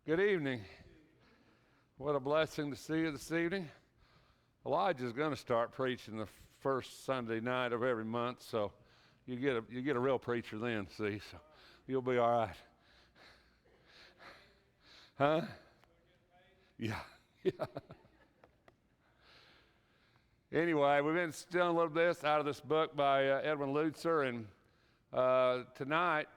Good evening. What a blessing to see you this evening. Elijah's going to start preaching the first Sunday night of every month, so you get a real preacher then, see, so you'll be all right. Huh? Yeah. Anyway, we've been studying a little bit out of this book by Edwin Lutzer, and tonight,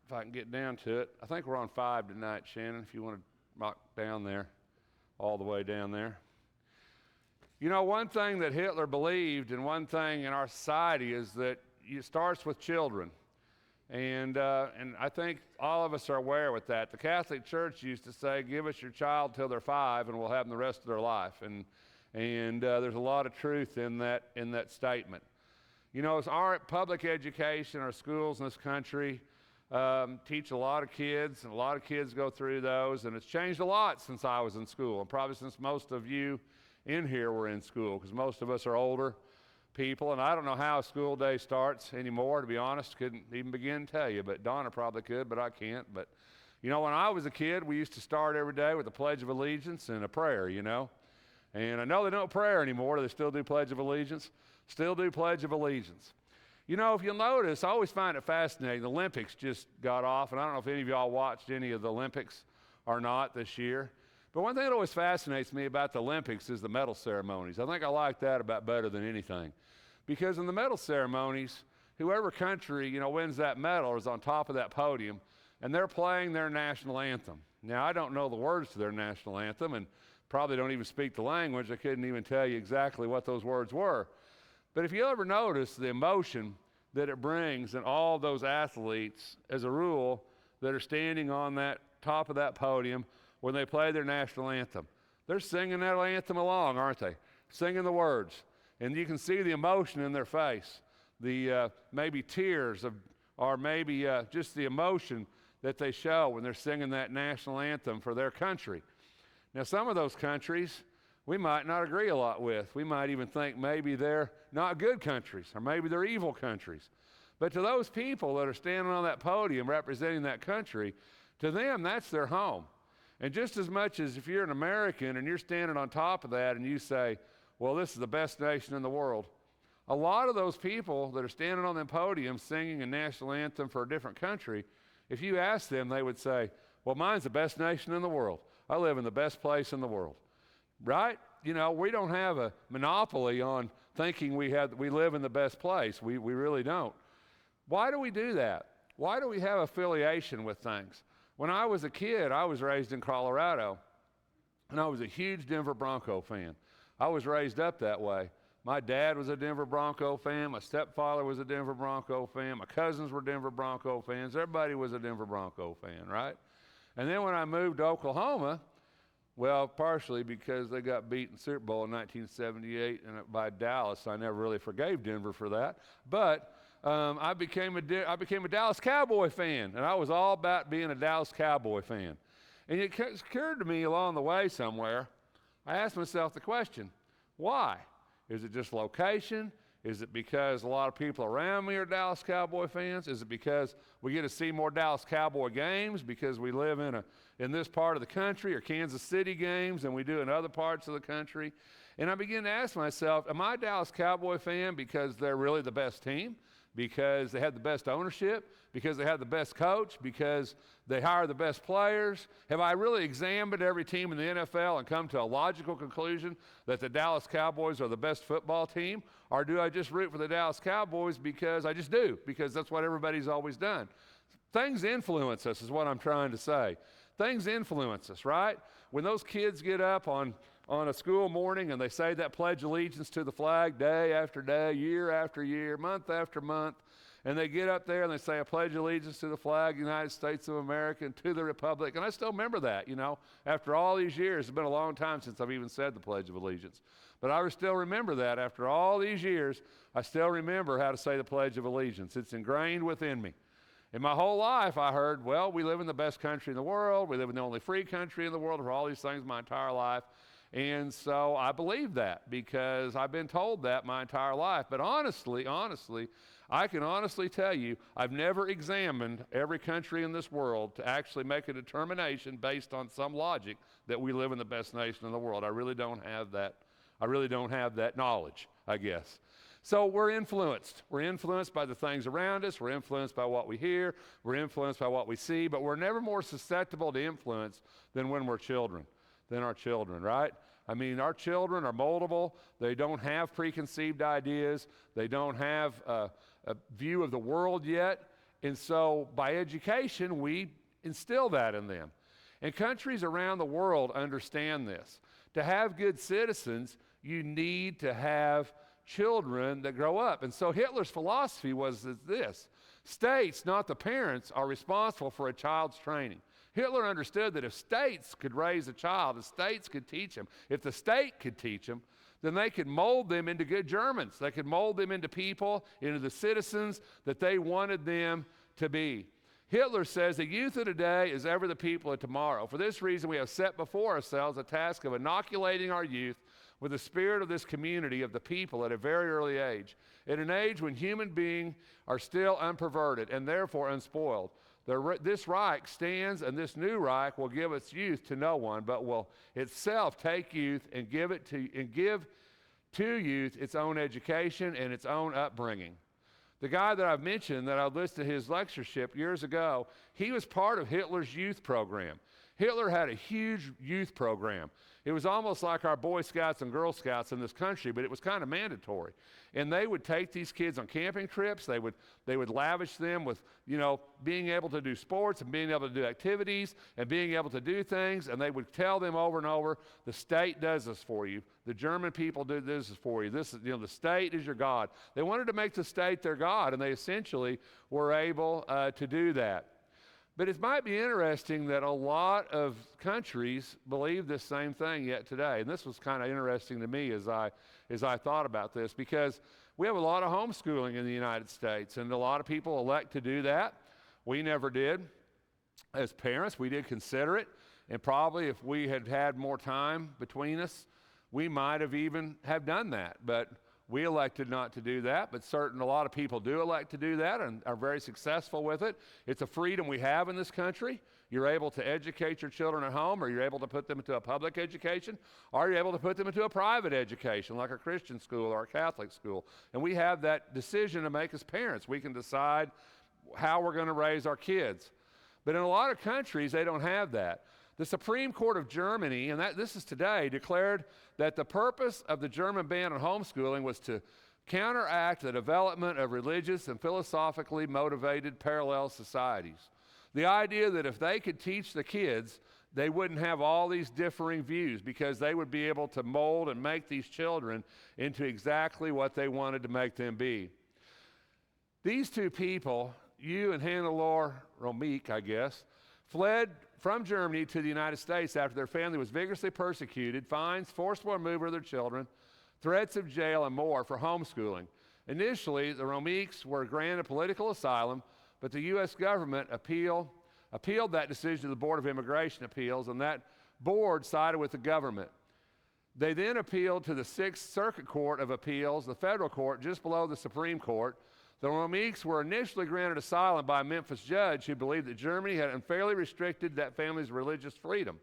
if I can get down to it, I think we're on 5 tonight, Shannon, if you want to mark down there, all the way down there. You know, one thing that Hitler believed and one thing in our society is that it starts with children. And I think all of us are aware with that. The Catholic Church used to say, give us your child till they're 5 and we'll have them the rest of their life. And there's a lot of truth in that statement. You know, as our public education, our schools in this country teach a lot of kids, and a lot of kids go through those, and it's changed a lot since I was in school, and probably since most of you in here were in school, because most of us are older people, and I don't know how a school day starts anymore, to be honest. Couldn't even begin to tell you, but Donna probably could, but I can't. But, you know, when I was a kid, we used to start every day with a Pledge of Allegiance and a prayer, you know. And I know they don't prayer anymore. Do they still do Pledge of Allegiance? Still do Pledge of Allegiance. You know, if you'll notice, I always find it fascinating. The Olympics just got off, and I don't know if any of y'all watched any of the Olympics or not this year. But one thing that always fascinates me about the Olympics is the medal ceremonies. I think I like that about better than anything. Because in the medal ceremonies, whoever country, you know, wins that medal is on top of that podium, and they're playing their national anthem. Now, I don't know the words to their national anthem, and probably don't even speak the language. I couldn't even tell you exactly what those words were. But if you ever notice the emotion that it brings in all those athletes, as a rule, that are standing on that top of that podium when they play their national anthem, they're singing that anthem along, aren't they? Singing the words. And you can see the emotion in their face, the maybe tears or maybe just the emotion that they show when they're singing that national anthem for their country. Now, some of those countries we might not agree a lot with. We might even think maybe they're not good countries, or maybe they're evil countries. But to those people that are standing on that podium representing that country, to them, that's their home. And just as much as if you're an American and you're standing on top of that and you say, well, this is the best nation in the world, a lot of those people that are standing on that podium singing a national anthem for a different country, if you ask them, they would say, well, mine's the best nation in the world. I live in the best place in the world. Right? You know, we don't have a monopoly on thinking we live in the best place. We really don't. Why do we do that? Why do we have affiliation with things? When I was a kid, I was raised in Colorado, and I was a huge Denver Bronco fan. I was raised up that way. My dad was a Denver Bronco fan. My stepfather was a Denver Bronco fan. My cousins were Denver Bronco fans. Everybody was a Denver Bronco fan, right? And then when I moved to Oklahoma, well, partially because they got beat in Super Bowl in 1978 by Dallas. I never really forgave Denver for that. But I became a Dallas Cowboy fan, and I was all about being a Dallas Cowboy fan. And it occurred to me along the way somewhere, I asked myself the question, why? Is it just location? Is it because a lot of people around me are Dallas Cowboy fans? Is it because we get to see more Dallas Cowboy games because we live in this part of the country, or Kansas City games than we do in other parts of the country? And I began to ask myself, am I a Dallas Cowboy fan because they're really the best team? Because they have the best ownership? Because they have the best coach? Because they hire the best players? Have I really examined every team in the NFL and come to a logical conclusion that the Dallas Cowboys are the best football team? Or do I just root for the Dallas Cowboys because I just do, because that's what everybody's always done? Things influence us is what I'm trying to say. Things influence us, right? When those kids get up on a school morning and they say that Pledge Allegiance to the flag day after day, year after year, month after month, and they get up there and they say, I pledge allegiance to the flag of the United States of America and to the republic. And I still remember that, you know. After all these years, it's been a long time since I've even said the Pledge of Allegiance. But I still remember that. After all these years, I still remember how to say the Pledge of Allegiance. It's ingrained within me. In my whole life, I heard, well, we live in the best country in the world. We live in the only free country in the world for all these things my entire life. And so I believe that because I've been told that my entire life. But honestly, I can honestly tell you, I've never examined every country in this world to actually make a determination based on some logic that we live in the best nation in the world. I really don't have that. I really don't have that knowledge, I guess. So we're influenced. We're influenced by the things around us. We're influenced by what we hear. We're influenced by what we see. But we're never more susceptible to influence than when we're children, than our children, right? I mean, our children are moldable. They don't have preconceived ideas. They don't have a view of the world yet. And so by education, we instill that in them. And countries around the world understand this. To have good citizens, you need to have children that grow up. And so Hitler's philosophy was this: states, not the parents, are responsible for a child's training. Hitler understood that if states could raise a child, if states could teach him, if the state could teach them, then they could mold them into good Germans. They could mold them into people, into the citizens that they wanted them to be. Hitler says the youth of today is ever the people of tomorrow. For this reason, we have set before ourselves a task of inoculating our youth with the spirit of this community of the people at a very early age, at an age when human beings are still unperverted and therefore unspoiled. This Reich stands, and this new Reich will give its youth to no one, but will itself take youth and give to youth its own education and its own upbringing. The guy that I've mentioned, that I listed his lectureship years ago, he was part of Hitler's youth program. Hitler had a huge youth program. It was almost like our Boy Scouts and Girl Scouts in this country, but it was kind of mandatory. And they would take these kids on camping trips. They would lavish them with, being able to do sports and being able to do activities and being able to do things. And they would tell them over and over, the state does this for you. The German people do this for you. This is, the state is your God. They wanted to make the state their God, and they essentially were able to do that. But it might be interesting that a lot of countries believe this same thing yet today. And this was kind of interesting to me as I thought about this, because we have a lot of homeschooling in the United States, and a lot of people elect to do that. We never did. As parents, we did consider it, and probably if we had had more time between us, we might have even have done that. But we elected not to do that, but a lot of people do elect to do that and are very successful with it. It's a freedom we have in this country. You're able to educate your children at home, or you're able to put them into a public education, or you're able to put them into a private education like a Christian school or a Catholic school. And we have that decision to make as parents. We can decide how we're going to raise our kids. But in a lot of countries, they don't have that. The Supreme Court of Germany, and this is today, declared that the purpose of the German ban on homeschooling was to counteract the development of religious and philosophically motivated parallel societies. The idea that if they could teach the kids, they wouldn't have all these differing views, because they would be able to mold and make these children into exactly what they wanted to make them be. These two people, you and Hannelore Röhmicke, I guess, fled from Germany to the United States after their family was vigorously persecuted, fines, forcible removal of their children, threats of jail, and more for homeschooling. Initially, the Röhmickes were granted political asylum, but the U.S. government appealed that decision to the Board of Immigration Appeals, and that board sided with the government. They then appealed to the Sixth Circuit Court of Appeals, the federal court just below the Supreme Court. The Röhmickes were initially granted asylum by a Memphis judge who believed that Germany had unfairly restricted that family's religious freedom.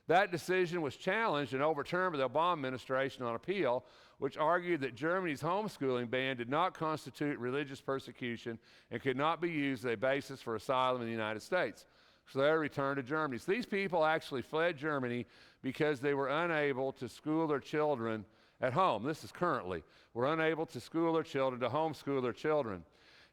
That decision was challenged and overturned by the Obama administration on appeal, which argued that Germany's homeschooling ban did not constitute religious persecution and could not be used as a basis for asylum in the United States. So they returned to Germany. So these people actually fled Germany because they were unable to school their children at home. This is currently. We're unable to school their children, to homeschool their children.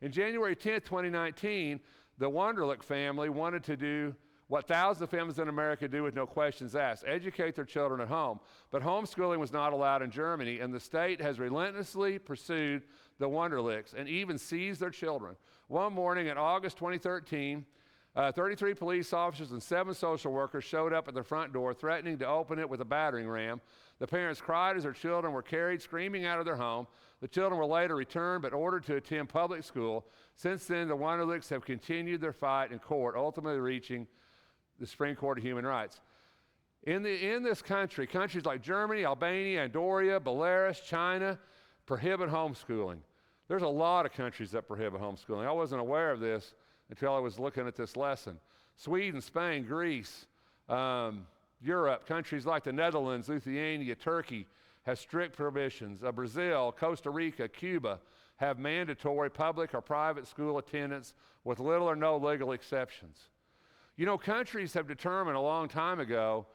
In January 10th, 2019, the Wunderlich family wanted to do what thousands of families in America do with no questions asked: educate their children at home. But homeschooling was not allowed in Germany, and the state has relentlessly pursued the Wunderlichs and even seized their children. One morning in August 2013, 33 police officers and 7 social workers showed up at the front door, threatening to open it with a battering ram. The parents cried as their children were carried screaming out of their home. The children were later returned but ordered to attend public school. Since then, the Wunderlichs have continued their fight in court, ultimately reaching the Supreme Court of Human Rights. In this country, countries like Germany, Albania, Andorra, Belarus, China prohibit homeschooling. There's a lot of countries that prohibit homeschooling. I wasn't aware of this until I was looking at this lesson. Sweden, Spain, Greece, Europe, countries like the Netherlands, Lithuania, Turkey have strict prohibitions. Brazil, Costa Rica, Cuba have mandatory public or private school attendance with little or no legal exceptions. You know, countries have determined a long time ago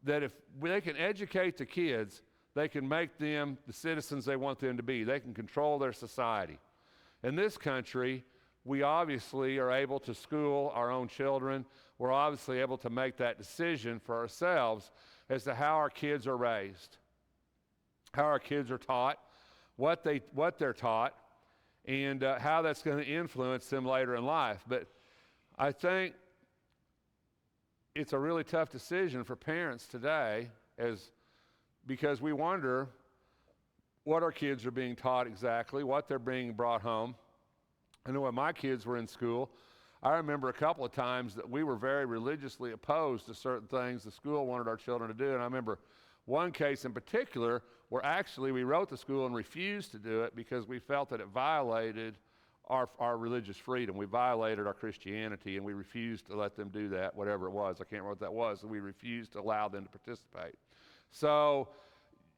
that if they can educate the kids, they can make them the citizens they want them to be. They can control their society. In this country, we obviously are able to school our own children. We're obviously able to make that decision for ourselves as to how our kids are raised, how our kids are taught, what they're taught, and how that's going to influence them later in life. But I think it's a really tough decision for parents today because we wonder what our kids are being taught exactly, what they're being brought home. I know when my kids were in school, I remember a couple of times that we were very religiously opposed to certain things the school wanted our children to do. And I remember one case in particular where actually we wrote the school and refused to do it because we felt that it violated our religious freedom. We violated our Christianity, and we refused to let them do that, whatever it was. I can't remember what that was. And we refused to allow them to participate. So,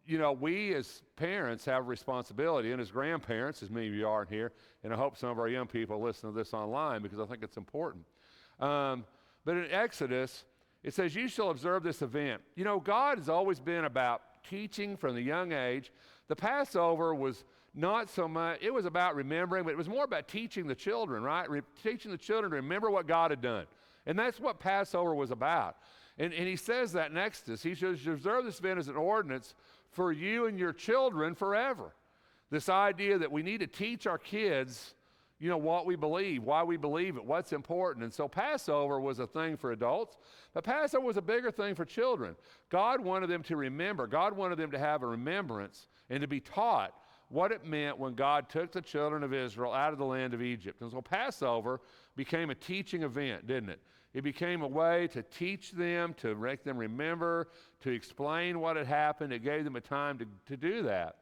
you know, we as parents have a responsibility, and as grandparents, as many of you are in here, and I hope some of our young people listen to this online because I think it's important. But in Exodus, it says, "You shall observe this event." You know, God has always been about teaching from the young age. The Passover was not so much, it was about remembering, but it was more about teaching the children, right? Teaching the children to remember what God had done. And that's what Passover was about. And he says that in Exodus. He says, "Observe this event as an ordinance for you and your children forever." This idea that we need to teach our kids, you know, what we believe, why we believe it, what's important. And so Passover was a thing for adults, but Passover was a bigger thing for children. God wanted them to remember. God wanted them to have a remembrance and to be taught what it meant when God took the children of Israel out of the land of Egypt. And so Passover became a teaching event, didn't it? It became a way to teach them, to make them remember, to explain what had happened. It gave them a time to do that.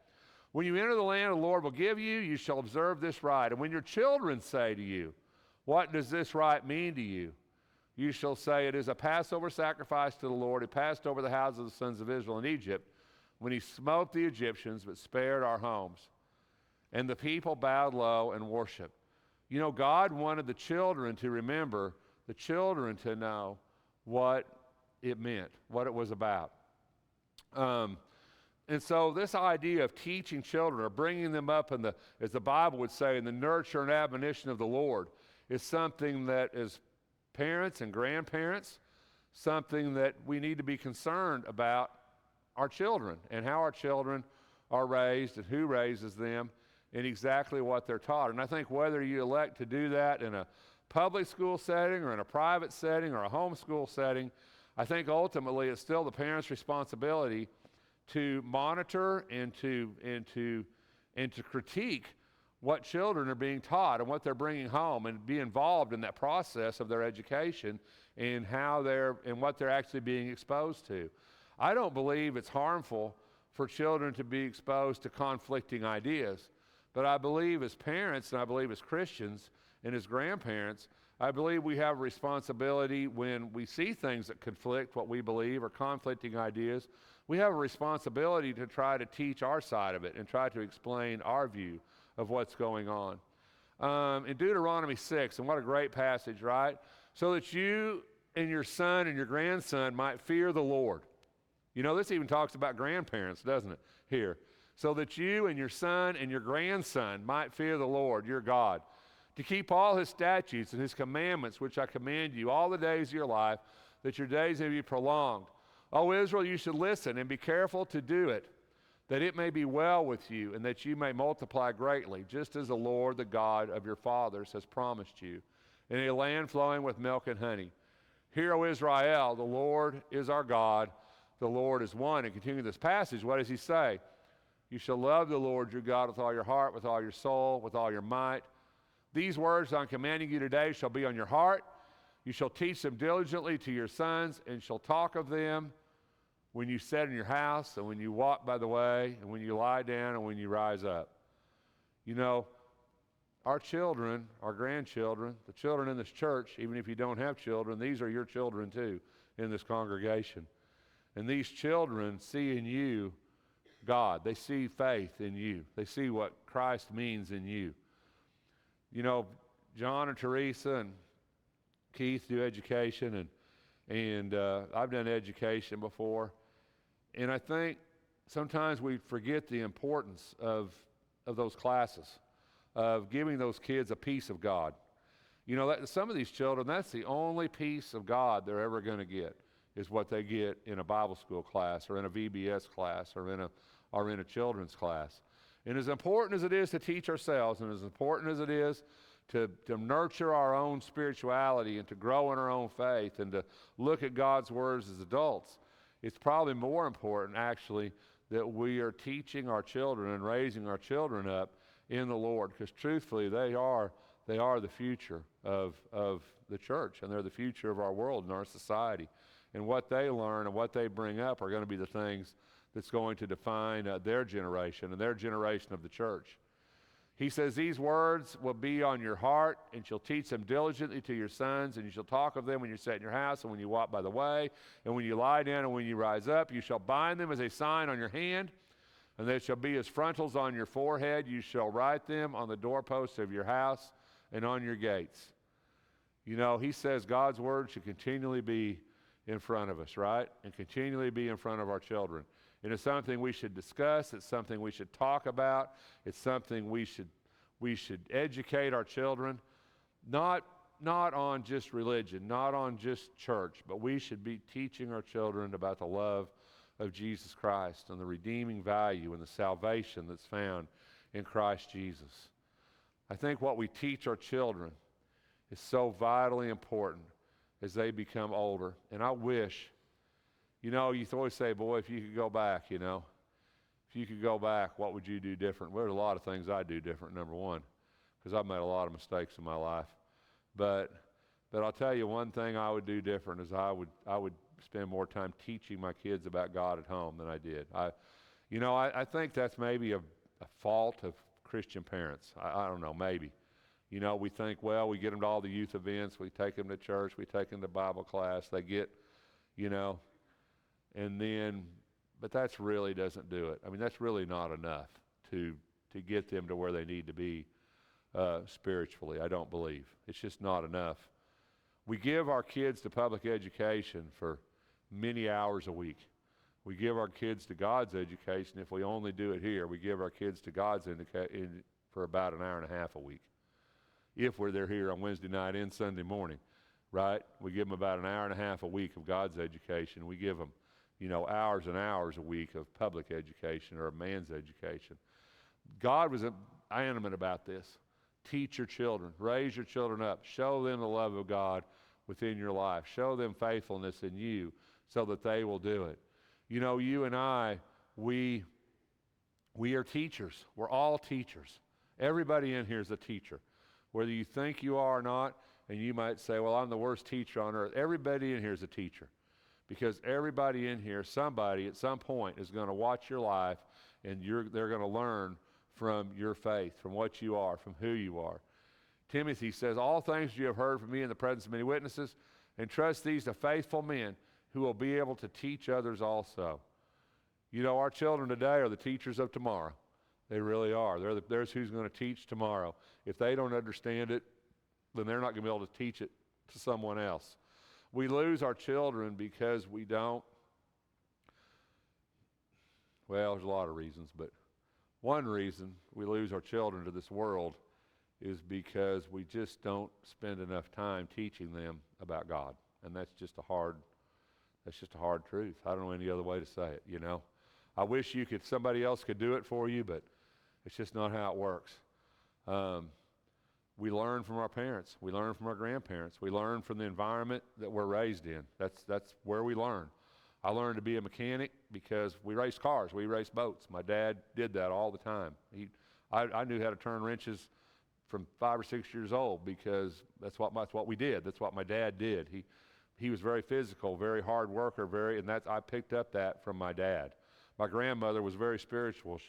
"When you enter the land the Lord will give you, you shall observe this rite. And when your children say to you, 'What does this rite mean to you?' you shall say, 'It is a Passover sacrifice to the Lord who passed over the houses of the sons of Israel in Egypt when he smote the Egyptians but spared our homes.' And the people bowed low and worshiped." You know, God wanted the children to remember, the children to know what it meant, what it was about. And so this idea of teaching children or bringing them up in as the Bible would say, in the nurture and admonition of the Lord is something that as parents and grandparents, something that we need to be concerned about our children and how our children are raised and who raises them and exactly what they're taught. And I think whether you elect to do that in a public school setting or in a private setting or a homeschool setting, I think ultimately it's still the parents' responsibility to monitor and to critique what children are being taught and what they're bringing home and be involved in that process of their education and what they're actually being exposed to. I don't believe it's harmful for children to be exposed to conflicting ideas, but I believe as parents and I believe as Christians and as grandparents, I believe we have a responsibility when we see things that conflict what we believe or conflicting ideas. We have a responsibility to try to teach our side of it and try to explain our view of what's going on. In Deuteronomy 6, and what a great passage, right? "So that you and your son and your grandson might fear the Lord." You know, this even talks about grandparents, doesn't it, here? "So that you and your son and your grandson might fear the Lord, your God, to keep all his statutes and his commandments, which I command you all the days of your life, that your days may be prolonged. O Israel, you should listen and be careful to do it, that it may be well with you and that you may multiply greatly, just as the Lord, the God of your fathers, has promised you, in a land flowing with milk and honey. Hear, O Israel, the Lord is our God, the Lord is one." And continuing this passage, what does he say? "You shall love the Lord your God with all your heart, with all your soul, with all your might. These words I'm commanding you today shall be on your heart. You shall teach them diligently to your sons, and shall talk of them when you sit in your house, and when you walk by the way, and when you lie down, and when you rise up." You know, our children, our grandchildren, the children in this church, even if you don't have children, these are your children too in this congregation. And these children see in you God. They see faith in you. They see what Christ means in you. You know, John and Teresa and Keith do education, and I've done education before. And I think sometimes we forget the importance of those classes, of giving those kids a piece of God. You know, some of these children, that's the only piece of God they're ever going to get, is what they get in a Bible school class or in a VBS class or in a children's class. And as important as it is to teach ourselves, and as important as it is to nurture our own spirituality and to grow in our own faith and to look at God's words as adults, it's probably more important actually that we are teaching our children and raising our children up in the Lord, because truthfully they are the future of the church, and they're the future of our world and our society. And what they learn and what they bring up are going to be the things that's going to define their generation and their generation of the church. He says, these words will be on your heart, and you'll teach them diligently to your sons, and you shall talk of them when you sit in your house and when you walk by the way, and when you lie down and when you rise up. You shall bind them as a sign on your hand, and they shall be as frontals on your forehead. You shall write them on the doorposts of your house and on your gates. You know, he says God's word should continually be in front of us, right? And continually be in front of our children. And it's something we should discuss. It's something we should talk about. It's something we should educate our children, not on just religion, not on just church, but we should be teaching our children about the love of Jesus Christ and the redeeming value and the salvation that's found in Christ Jesus. I think what we teach our children is so vitally important as they become older. And I wish, you know, you always say, boy, if you could go back, you know, if you could go back, what would you do different? Well, there's a lot of things I'd do different, number one, because I've made a lot of mistakes in my life. But I'll tell you one thing I would do different is I would spend more time teaching my kids about God at home than I did. I think that's maybe a fault of Christian parents. I don't know, maybe. You know, we think, well, we get them to all the youth events, we take them to church, we take them to Bible class, they get, you know, and then, but that's really doesn't do it. I mean, that's really not enough to get them to where they need to be spiritually, I don't believe. It's just not enough. We give our kids to public education for many hours a week. We give our kids to God's education, if we only do it here, we give our kids to God's for about an hour and a half a week. If they're here on Wednesday night and Sunday morning, right? We give them about an hour and a half a week of God's education. We give them, you know, hours and hours a week of public education or of man's education. God was adamant about this. Teach your children. Raise your children up. Show them the love of God within your life. Show them faithfulness in you so that they will do it. You know, you and I, we are teachers. We're all teachers. Everybody in here is a teacher. Whether you think you are or not, and you might say, well, I'm the worst teacher on earth. Everybody in here is a teacher. Because everybody in here, somebody at some point is going to watch your life, and they're going to learn from your faith, from what you are, from who you are. Timothy says, all things you have heard from me in the presence of many witnesses, entrust these to faithful men who will be able to teach others also. You know, our children today are the teachers of tomorrow. They really are. There's who's going to teach tomorrow. If they don't understand it, then they're not going to be able to teach it to someone else. We lose our children because we don't. Well, there's a lot of reasons, but one reason we lose our children to this world is because we just don't spend enough time teaching them about God. And that's just a hard truth. I don't know any other way to say it, you know. I wish somebody else could do it for you, but it's just not how it works. We learn from our parents. We learn from our grandparents. We learn from the environment that we're raised in. That's where we learn. I learned to be a mechanic because we raced cars. We raced boats. My dad did that all the time. I knew how to turn wrenches from 5 or 6 years old because that's what we did. That's what my dad did. He was very physical, very hard worker, I picked up that from my dad. My grandmother was very spiritual.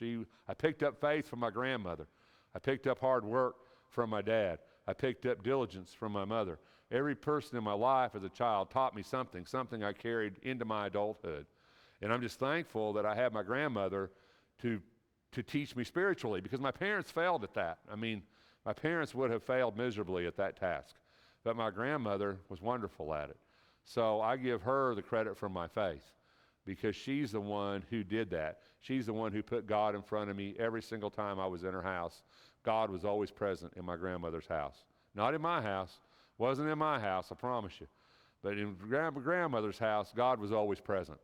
I picked up faith from my grandmother. I picked up hard work from my dad. I picked up diligence from my mother. Every person in my life as a child taught me something I carried into my adulthood. And I'm just thankful that I had my grandmother to teach me spiritually, because my parents failed at that. I mean, my parents would have failed miserably at that task. But my grandmother was wonderful at it. So I give her the credit for my faith, because she's the one who did that. She's the one who put God in front of me every single time I was in her house. God was always present in my grandmother's house. Not in my house. Wasn't in my house, I promise you. But in grandmother's house, God was always present.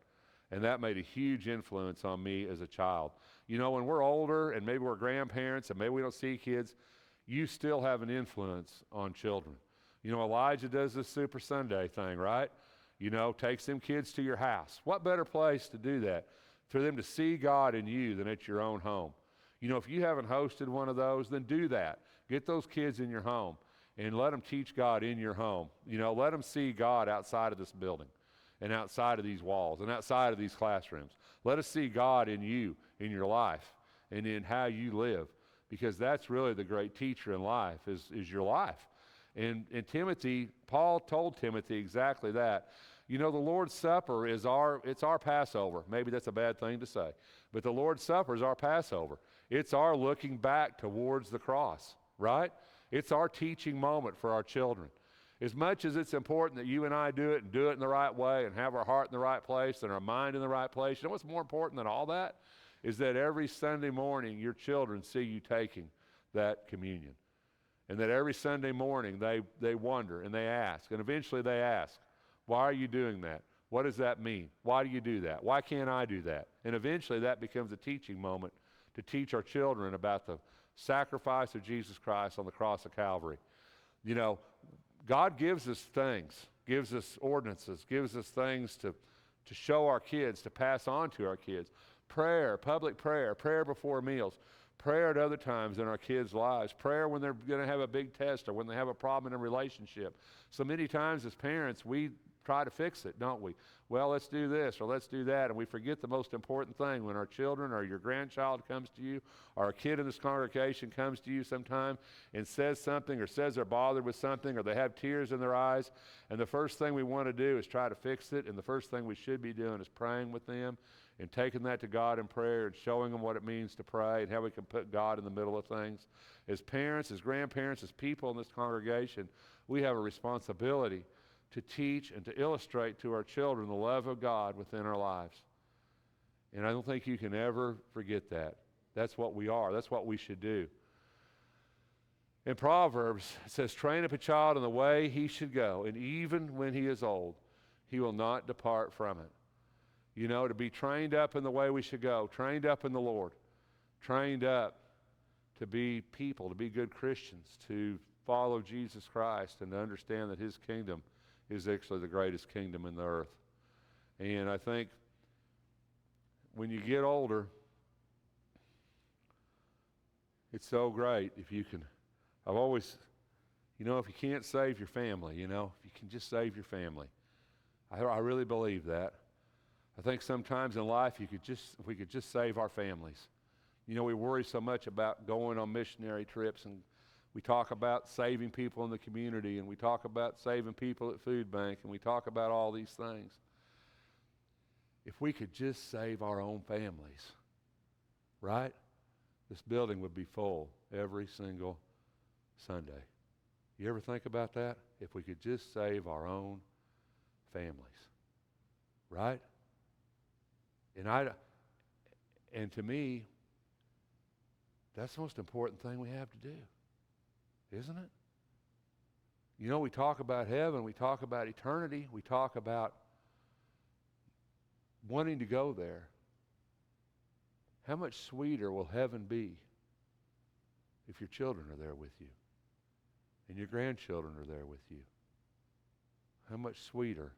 And that made a huge influence on me as a child. You know, when we're older and maybe we're grandparents and maybe we don't see kids, you still have an influence on children. You know, Elijah does this Super Sunday thing, right? You know, takes them kids to your house. What better place to do that? For them to see God in you than at your own home. You know, if you haven't hosted one of those, then do that. Get those kids in your home and let them teach God in your home. You know, let them see God outside of this building and outside of these walls and outside of these classrooms. Let us see God in you, in your life, and in how you live, because that's really the great teacher in life, is your life. And Timothy, Paul told Timothy exactly that. You know, the Lord's Supper is it's our Passover. Maybe that's a bad thing to say, but the Lord's Supper is our Passover. It's our looking back towards the cross, right? It's our teaching moment for our children. As much as it's important that you and I do it and do it in the right way and have our heart in the right place and our mind in the right place, you know what's more important than all that? Is that every Sunday morning your children see you taking that communion. And that every Sunday morning they wonder and they ask, and eventually they ask, why are you doing that? What does that mean? Why do you do that? Why can't I do that? And eventually that becomes a teaching moment to teach our children about the sacrifice of Jesus Christ on the cross of Calvary. You know, God gives us things, gives us ordinances, gives us things to show our kids, to pass on to our kids. Prayer, public prayer, prayer before meals, prayer at other times in our kids' lives, prayer when they're going to have a big test or when they have a problem in a relationship. So many times as parents, we try to fix it, don't we? Well, let's do this or let's do that, and we forget the most important thing. When our children or your grandchild comes to you, or a kid in this congregation comes to you sometime and says something, or says they're bothered with something, or they have tears in their eyes, and the first thing we want to do is try to fix it, and the first thing we should be doing is praying with them and taking that to God in prayer and showing them what it means to pray and how we can put God in the middle of things. As parents, as grandparents, as people in this congregation, we have a responsibility to teach and to illustrate to our children the love of God within our lives. And I don't think you can ever forget that. That's what we are. That's what we should do. In Proverbs, it says, train up a child in the way he should go, and even when he is old, he will not depart from it. You know, to be trained up in the way we should go, trained up in the Lord, trained up to be people, to be good Christians, to follow Jesus Christ, and to understand that his kingdom is actually the greatest kingdom in the earth. And I think when you get older, it's so great if you can. I've always, you know, if you can't save your family, you know, if you can just save your family. I really believe that. I think sometimes in life if we could just save our families. You know, we worry so much about going on missionary trips, and we talk about saving people in the community, and we talk about saving people at food bank, and we talk about all these things. If we could just save our own families, right? This building would be full every single Sunday. You ever think about that? If we could just save our own families, right? And to me, that's the most important thing we have to do, isn't it? You know, we talk about heaven, we talk about eternity, we talk about wanting to go there. How much sweeter will heaven be if your children are there with you and your grandchildren are there with you? How much sweeter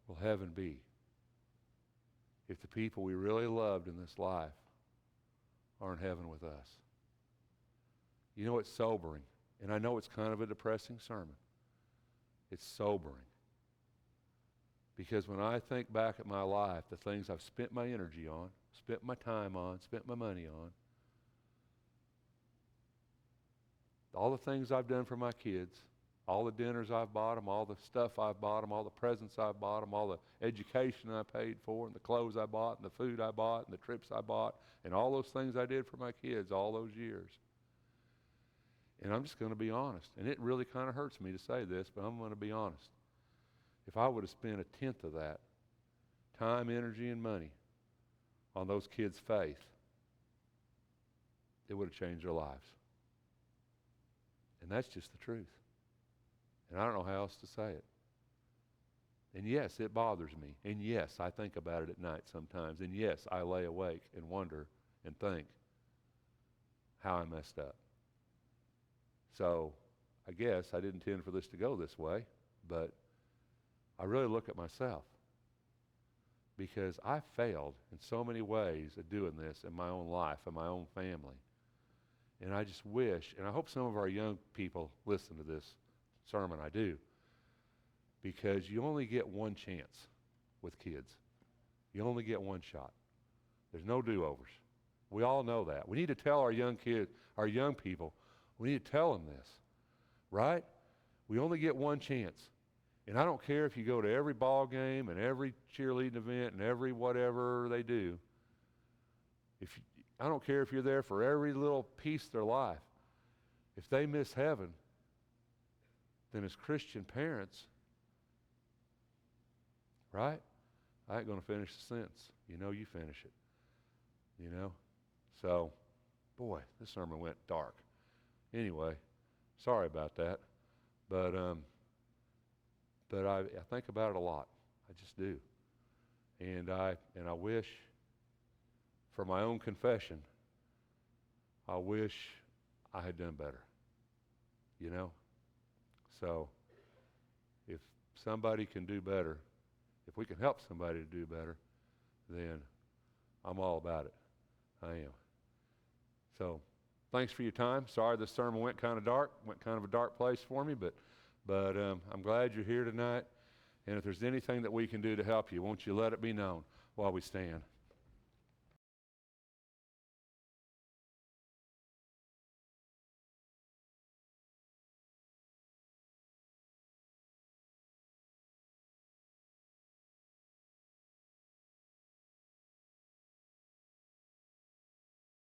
will heaven be if the people we really loved in this life are in heaven with us? You know, it's sobering, and I know it's kind of a depressing sermon. It's sobering. Because when I think back at my life, the things I've spent my energy on, spent my time on, spent my money on, all the things I've done for my kids, all the dinners I've bought them, all the stuff I've bought them, all the presents I've bought them, all the education I paid for, and the clothes I bought, and the food I bought, and the trips I bought, and all those things I did for my kids all those years. And I'm just going to be honest. And it really kind of hurts me to say this, but I'm going to be honest. If I would have spent a tenth of that, time, energy, and money, on those kids' faith, it would have changed their lives. And that's just the truth. And I don't know how else to say it. And yes, it bothers me. And yes, I think about it at night sometimes. And yes, I lay awake and wonder and think how I messed up. So I guess I didn't intend for this to go this way, but I really look at myself because I failed in so many ways at doing this in my own life and my own family. And I just wish, and I hope some of our young people listen to this sermon, I do, because you only get one chance with kids. You only get one shot. There's no do-overs. We all know that. We need to tell our young kids, our young people, we need to tell them this, right? We only get one chance. And I don't care if you go to every ball game and every cheerleading event and every whatever they do. I don't care if you're there for every little piece of their life. If they miss heaven, then as Christian parents, right? I ain't going to finish the sentence. You know, you finish it. You know? So, boy, this sermon went dark. Anyway, sorry about that. But I think about it a lot. I just do. And I wish, for my own confession, I wish I had done better. You know? So, if somebody can do better, if we can help somebody to do better, then I'm all about it. I am. So, thanks for your time. Sorry this sermon went kind of dark, went kind of a dark place for me, but I'm glad you're here tonight. And if there's anything that we can do to help you, won't you let it be known while we stand.